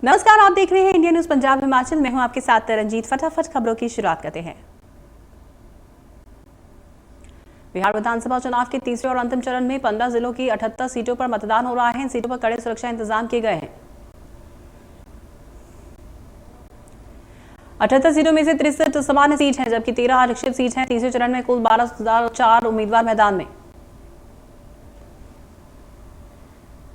नमस्कार, आप देख रहे हैं इंडिया न्यूज पंजाब हिमाचल। मैं हूं आपके साथ रंजीत। फटाफट खबरों की शुरुआत करते हैं। बिहार विधानसभा चुनाव के तीसरे और अंतिम चरण में 15 जिलों की 78 सीटों पर मतदान हो रहा है। इन सीटों पर कड़े सुरक्षा इंतजाम किए गए हैं। 78 सीटों में से 63 सामान्य सीट हैं, जबकि 13 आरक्षित सीट हैं। तीसरे चरण में कुल 12,004 उम्मीदवार मैदान में।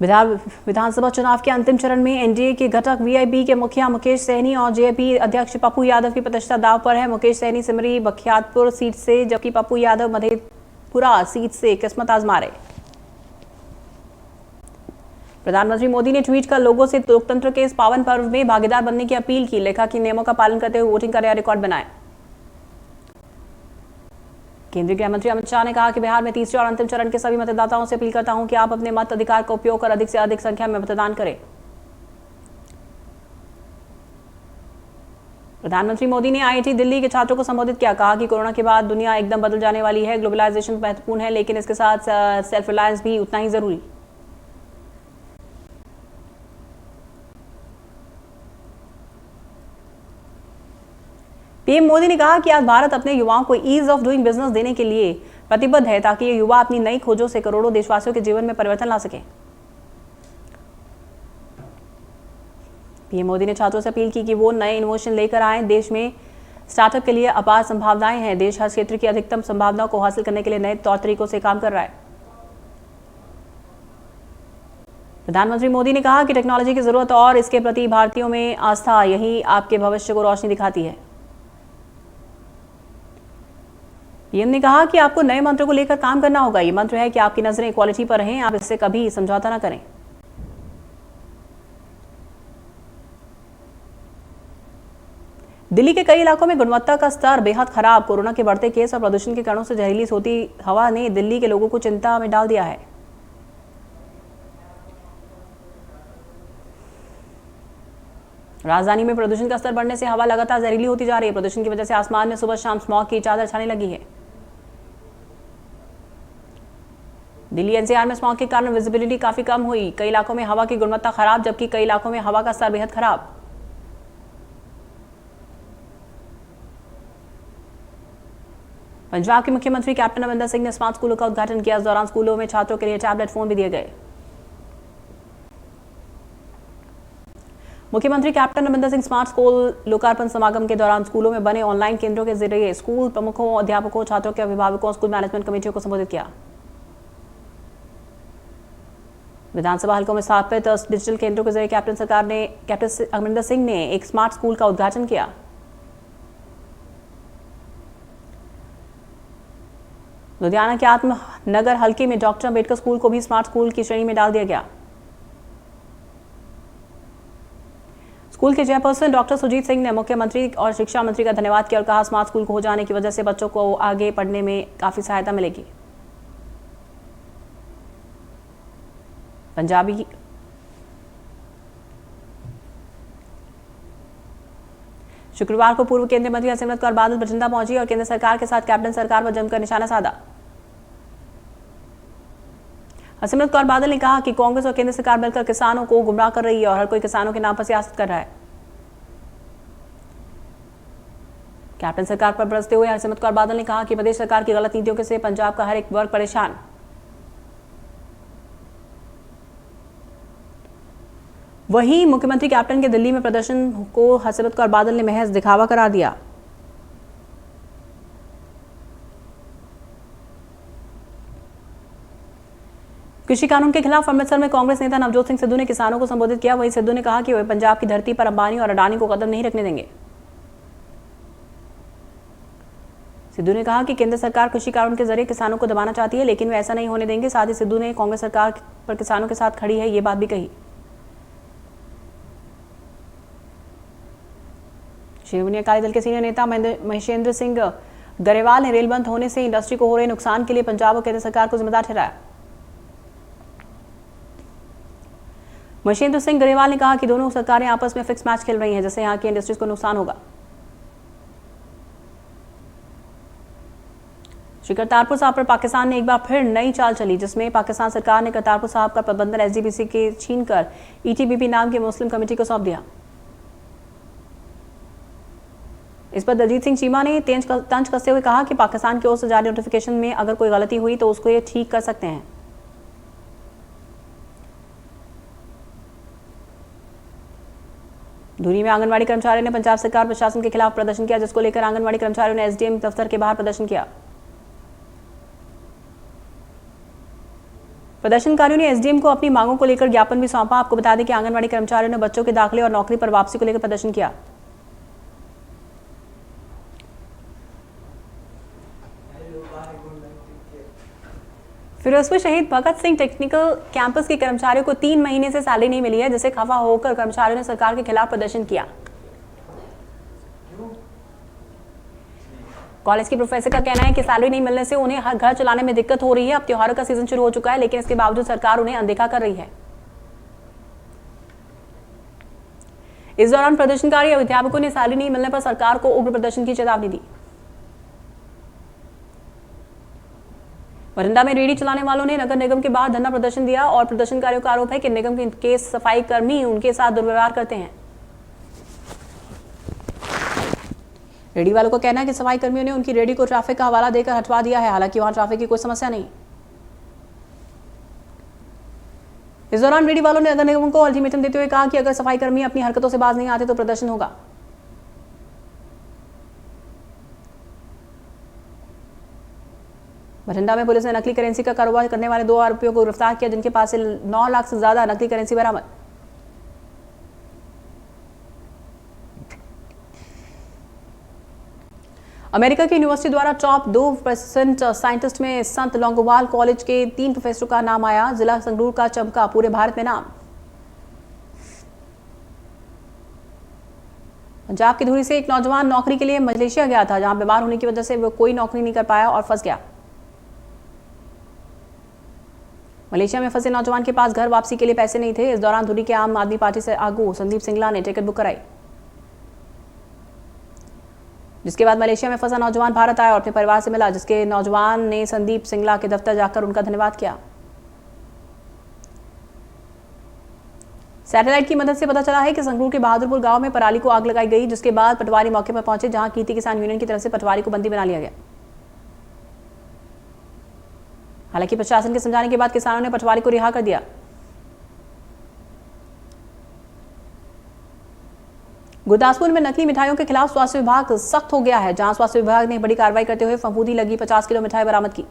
बिहार विधानसभा चुनाव के अंतिम चरण में एनडीए के घटक वीआईपी के मुखिया मुकेश सहनी और जेएपी अध्यक्ष पप्पू यादव की प्रतिष्ठा दांव पर है। मुकेश सहनी सिमरी बख्तियारपुर सीट से, जबकि पप्पू यादव मधेपुरा सीट से किस्मत आजमा रहे। प्रधानमंत्री मोदी ने ट्वीट कर लोगों से लोकतंत्र के इस पावन पर्व में भागीदार बनने की अपील की। लिखा कि नियमों का पालन करते हुए वोटिंग का नया रिकॉर्ड बनाएं। केंद्रीय गृह मंत्री अमित शाह ने कहा कि बिहार में तीसरे और अंतिम चरण के सभी मतदाताओं से अपील करता हूं कि आप अपने मत अधिकार का उपयोग कर अधिक से अधिक संख्या में मतदान करें। प्रधानमंत्री मोदी ने आईआईटी दिल्ली के छात्रों को संबोधित किया। कहा कि कोरोना के बाद दुनिया एकदम बदल जाने वाली है। ग्लोबलाइजेशन महत्वपूर्ण है, लेकिन इसके साथ सेल्फ रिलायंस भी उतना ही जरूरी। पीएम मोदी ने कहा कि आज भारत अपने युवाओं को ईज ऑफ डूइंग बिजनेस देने के लिए प्रतिबद्ध है, ताकि ये युवा अपनी नई खोजों से करोड़ों देशवासियों के जीवन में परिवर्तन ला सके। पीएम मोदी ने छात्रों से अपील की कि वो नए इनोवेशन लेकर आए। देश में स्टार्टअप के लिए अपार संभावनाएं हैं। देश हर क्षेत्र की अधिकतम संभावनाओं को हासिल करने के लिए नए तौर तरीकों से काम कर रहा है। प्रधानमंत्री मोदी ने कहा कि टेक्नोलॉजी की जरूरत और इसके प्रति भारतीयों में आस्था, यही आपके भविष्य को रोशनी दिखाती है। पीएम ने कहा कि आपको नए मंत्र को लेकर काम करना होगा। ये मंत्र है कि आपकी नजरें क्वालिटी पर रहें, आप इससे कभी समझौता ना करें। दिल्ली के कई इलाकों में गुणवत्ता का स्तर बेहद खराब। कोरोना के बढ़ते केस और प्रदूषण के कारणों से जहरीली सोती हवा ने दिल्ली के लोगों को चिंता में डाल दिया है। राजधानी में प्रदूषण का स्तर बढ़ने से हवा लगातार जहरीली होती जा रही है। प्रदूषण की वजह से आसमान में सुबह शाम स्मॉग की चादर छाने लगी है। दिल्ली एनसीआर में स्मॉग के कारण विजिबिलिटी काफी कम हुई। कई इलाकों में हवा की गुणवत्ता खराब, जबकि कई इलाकों में हवा का स्तर बेहद खराब। पंजाब के मुख्यमंत्री कैप्टन अमरिंदर सिंह ने स्मार्ट स्कूलों का उद्घाटन किया। इस दौरान स्कूलों में छात्रों के लिए टैबलेट फोन भी दिए गए। मुख्यमंत्री captain Amarinder Singh smart school लोकार्पण समागम के दौरान स्कूलों में बने ऑनलाइन केंद्रों के जरिए स्कूल प्रमुखों, अध्यापकों, छात्रों के अभिभावकों, स्कूल मैनेजमेंट कमेटियों को संबोधित किया। विधानसभा हलकों में स्थापित डिजिटल केंद्रों के जरिए कैप्टन अमरिंदर सिंह ने एक स्मार्ट स्कूल का उद्घाटन किया। लुधियाना के आत्मनगर हलके में डॉक्टर अंबेडकर स्कूल को भी स्मार्ट स्कूल की श्रेणी में डाल दिया गया। स्कूल के चेयरपर्सन डॉक्टर सुजीत सिंह ने मुख्यमंत्री और शिक्षा मंत्री का धन्यवाद किया और कहा, स्मार्ट स्कूल को हो जाने की वजह से बच्चों को आगे पढ़ने में काफी सहायता मिलेगी। पंजाबी शुक्रवार को पूर्व केंद्रीय मंत्री हरसिमरत कौर बादल बठिंडा पहुंची और केंद्र सरकार के साथ कैप्टन सरकार पर जमकर निशाना साधा। हरसिमरत कौर बादल ने कहा कि कांग्रेस और केंद्र सरकार मिलकर किसानों को गुमराह कर रही है और हर कोई किसानों के नाम पर सियासत कर रहा है। कैप्टन सरकार पर बरसते हुए हरसिमरत कौर बादल ने कहा कि प्रदेश सरकार की गलत नीतियों से पंजाब का हर एक वर्ग परेशान। वहीं मुख्यमंत्री कैप्टन के दिल्ली में प्रदर्शन को हरसिमरत कौर बादल ने महज दिखावा करार दिया। कृषि कानून के खिलाफ अमृतसर में कांग्रेस नेता नवजोत सिंह सिद्धू ने किसानों को संबोधित किया। वहीं सिद्धू ने कहा कि वे पंजाब की धरती पर अंबानी और अडानी को कदम नहीं रखने देंगे। सिद्धू ने कहा कि केंद्र सरकार कृषि कानून के जरिए किसानों को दबाना चाहती है, लेकिन वे ऐसा नहीं होने देंगे। साथ ही सिद्धू ने कांग्रेस सरकार पर किसानों के साथ खड़ी है, ये बात भी कही। शिवसेना अकाली दल के सीनियर नेता महेंद्र सिंह गरेवाल ने रेल बंद होने से इंडस्ट्री को हो रहे नुकसान के लिए पंजाब और केंद्र सरकार को जिम्मेदार ठहराया। महेंद्र सिंह गरेवाल ने कहा कि दोनों सरकारें आपस में फिक्स मैच खेल रही हैं, जिससे यहां की इंडस्ट्रीज को नुकसान होगा। श्री करतारपुर साहब पर पाकिस्तान ने एक बार फिर नई चाल चली, जिसमें पाकिस्तान सरकार ने करतारपुर साहब का प्रबंधन एसजीपीसी के छीनकर ईटीबीपी नाम की मुस्लिम कमेटी को सौंप दिया। इस पर दलजीत सिंह चीमा ने तंज कसते हुए कहा कि पाकिस्तान की ओर से जारी नोटिफिकेशन में अगर कोई गलती हुई तो उसको ये ठीक कर सकते हैं। धुरी में आंगनवाड़ी कर्मचारियों ने पंजाब सरकार प्रशासन के खिलाफ प्रदर्शन किया, जिसको लेकर आंगनवाड़ी कर्मचारियों ने एसडीएम दफ्तर के बाहर प्रदर्शन किया। प्रदर्शनकारियों ने एसडीएम को अपनी मांगों को लेकर ज्ञापन भी सौंपा। आपको बता दें कि आंगनवाड़ी कर्मचारियों ने बच्चों के दाखिले और नौकरी पर वापसी को लेकर प्रदर्शन किया। फिरोजपुर शहीद भगत सिंह टेक्निकल कैंपस के कर्मचारियों को 3 महीने से सैलरी नहीं मिली है, जिससे खफा होकर कर्मचारियों ने सरकार के खिलाफ प्रदर्शन किया। कॉलेज के प्रोफेसर का कहना है कि सैलरी नहीं मिलने से उन्हें हर घर चलाने में दिक्कत हो रही है। अब त्योहारों का सीजन शुरू हो चुका है, लेकिन इसके बावजूद सरकार उन्हें अनदेखा कर रही है। इस दौरान प्रदर्शनकारी अध्यापकों ने सैलरी नहीं मिलने पर सरकार को उग्र प्रदर्शन की चेतावनी दी। बठिंडा में रेहड़ी चलाने वालों ने नगर निगम के बाहर धरना प्रदर्शन दिया और प्रदर्शनकारियों का आरोप है कि निगम के सफाई कर्मी उनके साथ दुर्व्यवहार करते हैं। रेहड़ी वालों का कहना है कि सफाई कर्मियों ने उनकी रेहड़ी को ट्रैफिक का हवाला देकर हटवा दिया है, हालांकि वहां ट्रैफिक की कोई समस्या नहीं। इस दौरान रेहड़ी वालों ने नगर निगम को अल्टीमेटम देते हुए कहा कि अगर सफाई कर्मी अपनी हरकतों से बाज नहीं आते तो प्रदर्शन होगा। बठिंडा में पुलिस ने नकली करेंसी का कारोबार करने वाले 2 आरोपियों को गिरफ्तार किया, जिनके पास से 9 लाख से ज्यादा नकली करेंसी बरामद। अमेरिका की यूनिवर्सिटी द्वारा टॉप 2% साइंटिस्ट में संत लौंगोवाल कॉलेज के 3 प्रोफेसरों का नाम आया। जिला संगरूर का चमका पूरे भारत में नाम। पंजाब की धुरी से एक नौजवान नौकरी के लिए मलेशिया गया था, जहां बीमार होने की वजह से वो कोई नौकरी नहीं कर पाया और फंस गया। मलेशिया में फंसे नौजवान के पास घर वापसी के लिए पैसे नहीं थे। इस दौरान धुरी के आम आदमी पार्टी से आगू संदीप सिंगला ने टिकट बुक कराई, जिसके बाद मलेशिया में फंसा नौजवान भारत आया और अपने परिवार से मिला, जिसके नौजवान ने संदीप सिंगला के दफ्तर जाकर उनका धन्यवाद किया। सैटेलाइट की मदद से पता चला है कि संगरूर के बहादुरपुर गांव में पराली को आग लगाई गई, जिसके बाद पटवारी मौके पर पहुंचे, जहां कीर्ति किसान यूनियन की तरफ से पटवारी को बंदी बना लिया गया। हालांकि प्रशासन के समझाने के बाद किसानों ने पटवारी को रिहा कर दिया। गुरदासपुर में नकली मिठाइयों के खिलाफ स्वास्थ्य विभाग सख्त हो गया है, जहां स्वास्थ्य विभाग ने बड़ी कार्रवाई करते हुए फफूंदी लगी 50 किलो मिठाई बरामद की।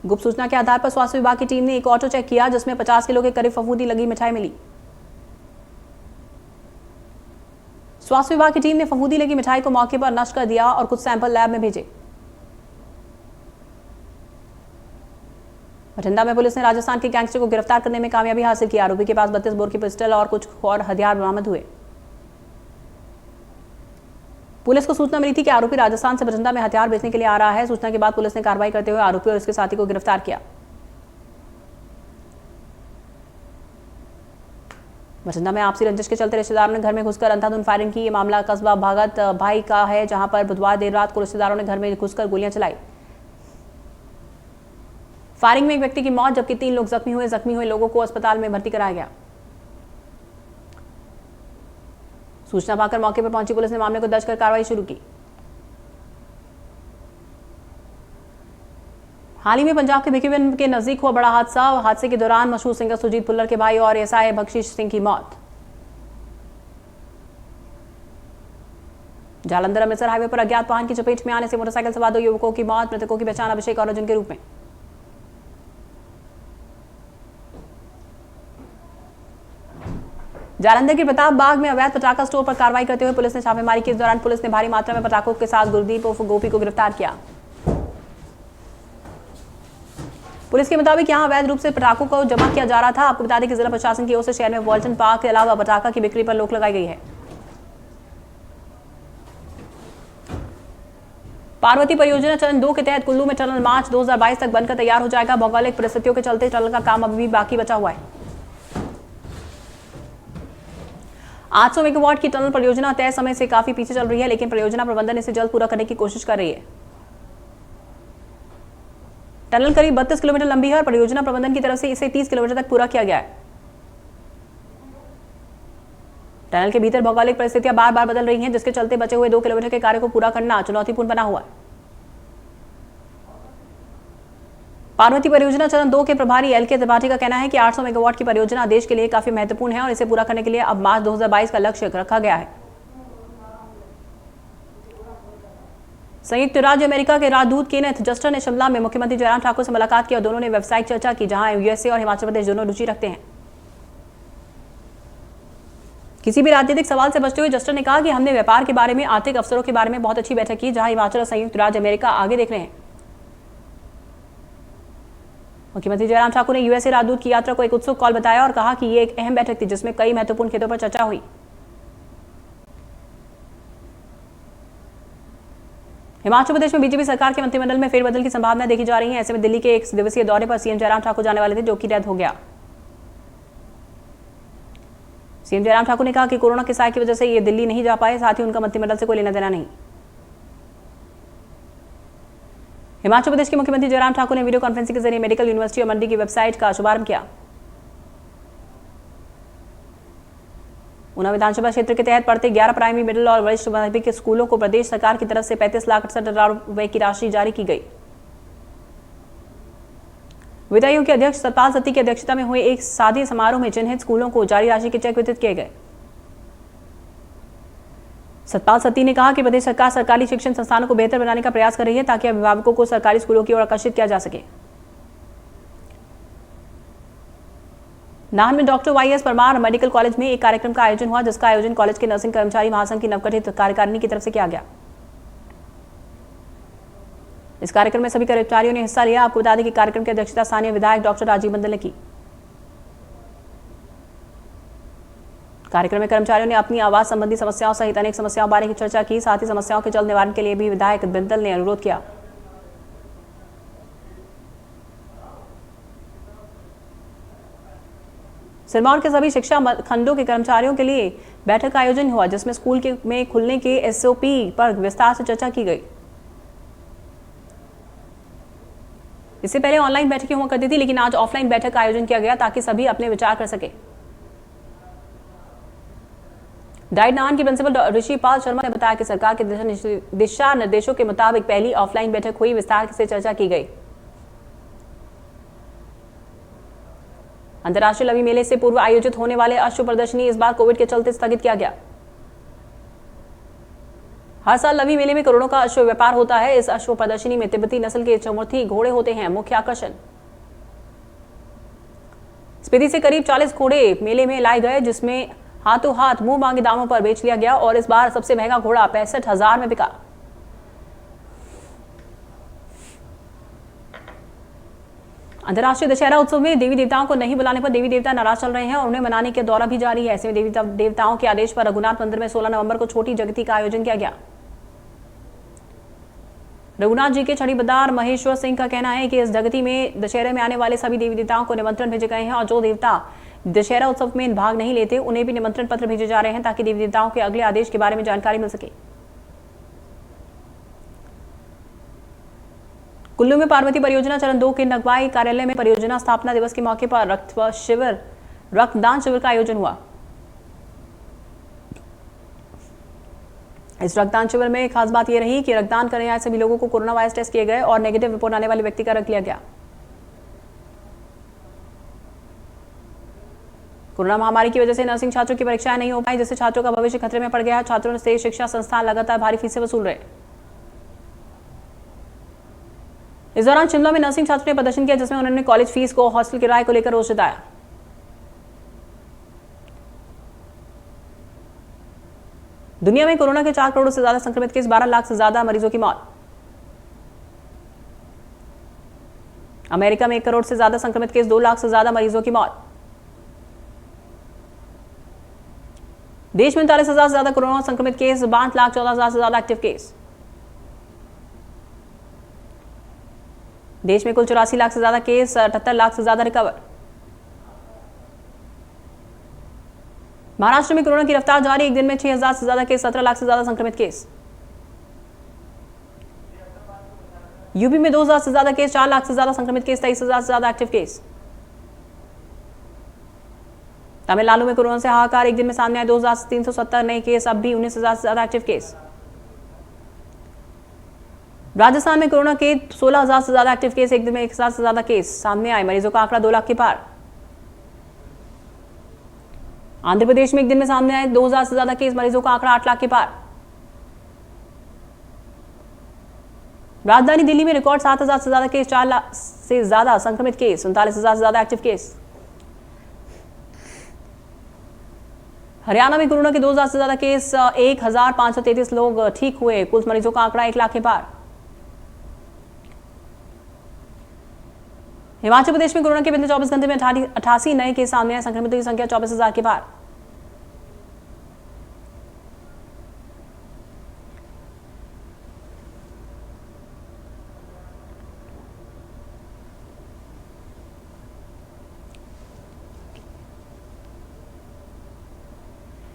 गुप्त सूचना के आधार पर स्वास्थ्य विभाग की टीम ने एक ऑटो चेक किया, जिसमें 50 किलो के करीब फफूंदी लगी मिठाई मिली। स्वास्थ्य विभाग की टीम ने फफूंदी लगी मिठाई को मौके पर नष्ट कर दिया और कुछ सैंपल लैब में भेजे। बठिंडा में पुलिस ने राजस्थान के गैंगस्टर को गिरफ्तार करने में कामयाबी हासिल की। आरोपी के पास 32 बोर की पिस्टल और कुछ और हथियार बरामद हुए। पुलिस को सूचना मिली थी कि आरोपी राजस्थान से बठिंडा में हथियार बेचने के लिए आ रहा है। सूचना के बाद पुलिस ने कार्रवाई करते हुए आरोपी और उसके साथी को गिरफ्तार किया। बठिंडा में आपसी रंजिश के चलते रिश्तेदारों ने घर में घुसकर अंधाधुंध फायरिंग की। ये मामला कस्बा भागत भाई का है, जहां पर बुधवार देर रात को रिश्तेदारों ने घर में घुसकर गोलियां चलाई। फायरिंग में एक व्यक्ति की मौत, जबकि 3 लोग जख्मी हुए। जख्मी हुए लोगों को अस्पताल में भर्ती कराया गया। सूचना पाकर मौके पर पहुंची पुलिस ने मामले को दर्ज कर कार्रवाई शुरू की। हाल ही में पंजाब के भिकिविन के नजदीक हुआ बड़ा हादसा। हादसे के दौरान मशहूर सिंगर सुजीत भुल्लर के भाई और एसआई बख्शीश सिंह की मौत। जालंधर अमृतसर हाईवे पर अज्ञात वाहन की चपेट में आने से मोटरसाइकिल सवार 2 युवकों की मौत। मृतकों की पहचान अभिषेक और अर्जुन के रूप में। जालंधर के प्रताप बाग में अवैध पटाखा स्टोर पर कार्रवाई करते हुए पुलिस ने छापेमारी की। इस दौरान पुलिस ने भारी मात्रा में पटाखों के साथ गुरदीप उर्फ गोपी को गिरफ्तार किया। पुलिस के मुताबिक यहां अवैध रूप से पटाखों को जमा किया जा रहा था। आपको बता दें कि जिला प्रशासन की ओर से शहर में वॉल्टन पार्क के अलावा पटाखा की बिक्री पर रोक लगाई गई है। पार्वती परियोजना चरण 2 के तहत कुल्लू में टनल मार्च 2022 तक बनकर तैयार हो जाएगा। भौगोलिक परिस्थितियों के चलते टनल का काम अभी भी बाकी बचा हुआ है। 800 मेगावाट की टनल परियोजना तय समय से काफी पीछे चल रही है, लेकिन परियोजना प्रबंधन इसे जल्द पूरा करने की कोशिश कर रही है। टनल करीब 32 किलोमीटर लंबी है और परियोजना प्रबंधन की तरफ से इसे 30 किलोमीटर तक पूरा किया गया है। टनल के भीतर भौगोलिक परिस्थितियां बार बार बदल रही हैं, जिसके चलते बचे हुए 2 किलोमीटर के कार्य को पूरा करना चुनौतीपूर्ण बना हुआ है। पार्वती परियोजना चरण 2 के प्रभारी एल के त्रिपाठी का कहना है कि 800 मेगावाट की परियोजना देश के लिए काफी महत्वपूर्ण है और इसे पूरा करने के लिए अब मार्च 2022 का लक्ष्य रखा गया है। संयुक्त राज्य अमेरिका के राजदूत केनेथ जस्टर ने शिमला में मुख्यमंत्री जयराम ठाकुर से मुलाकात की और दोनों ने व्यावसायिक चर्चा की, जहां यूएसए और हिमाचल प्रदेश दोनों रुचि रखते हैं। किसी भी राजनीतिक सवाल से बचते हुए जस्टर ने कहा कि हमने व्यापार के बारे में, आर्थिक अवसरों के बारे में बहुत अच्छी बैठक की, जहां हिमाचल और संयुक्त राज्य अमेरिका आगे देख रहे हैं। मुख्यमंत्री जयराम ठाकुर ने यूएसए राजदूत की यात्रा को एक उत्सुक कॉल बताया और कहा कि यह एक अहम बैठक थी जिसमें कई महत्वपूर्ण खेतों पर चर्चा हुई। हिमाचल प्रदेश में बीजेपी सरकार के मंत्रिमंडल में फेरबदल की संभावना देखी जा रही है। ऐसे में दिल्ली के 1 दिवसीय दौरे पर सीएम जयराम ठाकुर जाने वाले थे, जो कि रद्द हो गया। सीएम जयराम ठाकुर ने कहा कि कोरोना के साय की वजह से ये दिल्ली नहीं जा पाए, साथ ही उनका मंत्रिमंडल से कोई लेना देना नहीं। हिमाचल प्रदेश के मुख्यमंत्री जयराम ठाकुर ने वीडियो कॉन्फ्रेंसिंग के जरिए मेडिकल यूनिवर्सिटी और मंडी की वेबसाइट का शुभारंभ किया। ऊना विधानसभा क्षेत्र के तहत पढ़ते 11 प्राइमरी, मिडिल और वरिष्ठ माध्यमिक स्कूलों को प्रदेश सरकार की तरफ से 35,68,000 रुपए की राशि जारी की गई। विधायियों के अध्यक्ष सतपाल सत्ती की अध्यक्षता में हुए एक सादे समारोह में चिन्हित स्कूलों को जारी राशि के चेक वितरित किए गए। सतपाल सत्ती ने कहा कि प्रदेश सरकार सरकारी शिक्षण संस्थानों को बेहतर बनाने का प्रयास कर रही है, ताकि अभिभावकों को सरकारी स्कूलों की ओर आकर्षित किया जा सके। नाहन में doctor YS Parmar medical college में एक कार्यक्रम का आयोजन हुआ, जिसका आयोजन कॉलेज के नर्सिंग कर्मचारी महासंघ की नवगठित कार्यकारिणी की तरफ से किया गया। इस कार्यक्रम में सभी कर्मचारियों ने हिस्सा लिया। आपको बता दें कि कार्यक्रम की अध्यक्षता स्थानीय विधायक डॉक्टर राजीव मंडल ने की। कार्यक्रम में कर्मचारियों ने अपनी आवास संबंधी समस्याओं सहित अनेक समस्याओं बारे चर्चा की। साथ ही समस्याओं के जल्द निवारण के लिए भी विधायक बिंदल ने अनुरोध किया। सिरमौर के सभी शिक्षा खंडों के कर्मचारियों के लिए बैठक का आयोजन हुआ, जिसमें स्कूल में खुलने के एसओपी पर विस्तार से चर्चा की गई। इससे पहले ऑनलाइन बैठकें हुआ करती थी, लेकिन आज ऑफलाइन बैठक का आयोजन किया गया ताकि सभी अपने विचार कर सके। डाइट नाहन की प्रिंसिपल ऋषि पाल शर्मा ने बताया कि सरकार के दिशा निर्देशों के मुताबिक पहली ऑफलाइन बैठक हुई, विस्तार से चर्चा की गई। अंतर्राष्ट्रीय लवी मेले से पूर्व आयोजित होने वाले अश्व प्रदर्शनी इस बार कोविड के चलते स्थगित किया गया। हर साल लवी मेले में करोड़ों का अश्व व्यापार होता है। इस अश्व प्रदर्शनी में तिब्बती नस्ल के चमुर्थी घोड़े होते हैं मुख्य आकर्षण। स्पीति से करीब 40 घोड़े मेले में लाए गए, जिसमें हाथों हाथ मुंह मांगे दामों पर बेच लिया गया और इस बार सबसे महंगा घोड़ा 65,000 में बिका। अंतर्राष्ट्रीय दशहरा उत्सव में देवी देवताओं को नहीं बुलाने पर देवी देवता नाराज चल रहे हैं और उन्हें मनाने के दौरा भी जारी है। ऐसे में देवी देवताओं के आदेश पर रघुनाथ मंदिर में 16 नवंबर को छोटी जगती का आयोजन किया गया। रघुनाथ जी के छड़ीबदार महेश्वर सिंह का कहना है कि इस जगती में दशहरे में आने वाले सभी देवी देवताओं को निमंत्रण भेजे गए हैं और जो देवता दशहरा उत्सव में भाग नहीं लेते उन्हें भी निमंत्रण पत्र भेजे जा रहे हैं, ताकि देवी देवताओं के अगले आदेश के बारे में जानकारी मिल सके। कुल्लू में पार्वती परियोजना चरण 2 के नगवाई कार्यालय में परियोजना स्थापना दिवस के मौके पर रक्तदान शिविर का आयोजन हुआ। इस रक्तदान शिविर में खास बात यह रही कि रक्तदान करने आए सभी लोगों को कोरोना वायरस टेस्ट किए गए और नेगेटिव रिपोर्ट आने वाले व्यक्ति का रक्त लिया गया। कोरोना महामारी की वजह से नर्सिंग छात्रों की परीक्षाएं नहीं हो पाई, जिससे छात्रों का भविष्य खतरे में पड़ गया। छात्रों से शिक्षा संस्थान लगातार भारी फीसें वसूल रहे। इस दौरान शिमला में नर्सिंग छात्रों ने प्रदर्शन किया, जिसमें उन्होंने कॉलेज फीस को, हॉस्टल किराए को लेकर रोष जताया। दुनिया में कोरोना के 4 करोड़ से ज्यादा संक्रमित केस, 12 लाख से ज्यादा मरीजों की मौत। अमेरिका में 1 करोड़ से ज्यादा संक्रमित केस, 2 लाख से ज्यादा मरीजों की मौत। देश में 39,000 से ज्यादा कोरोना संक्रमित केस, 62,14,000 से ज्यादा एक्टिव केस। देश में कुल 84 लाख से ज्यादा केस, 78 लाख से ज्यादा रिकवर। महाराष्ट्र में कोरोना की रफ्तार जारी, एक दिन में 6,000 से ज्यादा केस, 17 लाख से ज्यादा संक्रमित केस। यूपी में 2,000 से ज्यादा केस, 4 लाख से ज्यादा संक्रमित केस, 23,000 से ज्यादा एक्टिव केस। तमिलनाडु में कोरोना से हाहाकार, एक दिन में सामने आए 2370 नए केस, अब भी 19,000 से ज्यादा एक्टिव केस। राजस्थान में कोरोना के 16,000 से ज्यादा एक्टिव केस, एक दिन में 1,000 से ज्यादा केस सामने आए, मरीजों का आंकड़ा 2 लाख के पार। आंध्र प्रदेश में एक दिन में सामने आए 2,000 से ज्यादा केस, मरीजों का आंकड़ा 8 लाख के पार। राजधानी दिल्ली में रिकॉर्ड 7,000 से ज्यादा केस, 4 लाख से ज्यादा संक्रमित केस, 39,000 से ज्यादा एक्टिव केस। हरियाणा में कोरोना के 2,000 से ज्यादा केस, 1,533 लोग ठीक हुए, कुल मरीजों का आंकड़ा 1 लाख के पार। हिमाचल प्रदेश में कोरोना के पिछले 24 घंटे में 88 नए केस सामने आए, संक्रमितों की संख्या 24,000 के पार।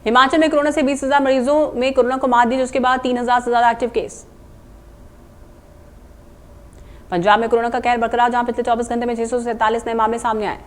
हिमाचल में कोरोना से 20,000 मरीजों में कोरोना को मात दी, जिसके बाद 3,000 से ज्यादा एक्टिव केस। पंजाब में कोरोना का कहर बरकरार, जहां पिछले 24 घंटे में 647 नए मामले सामने आए।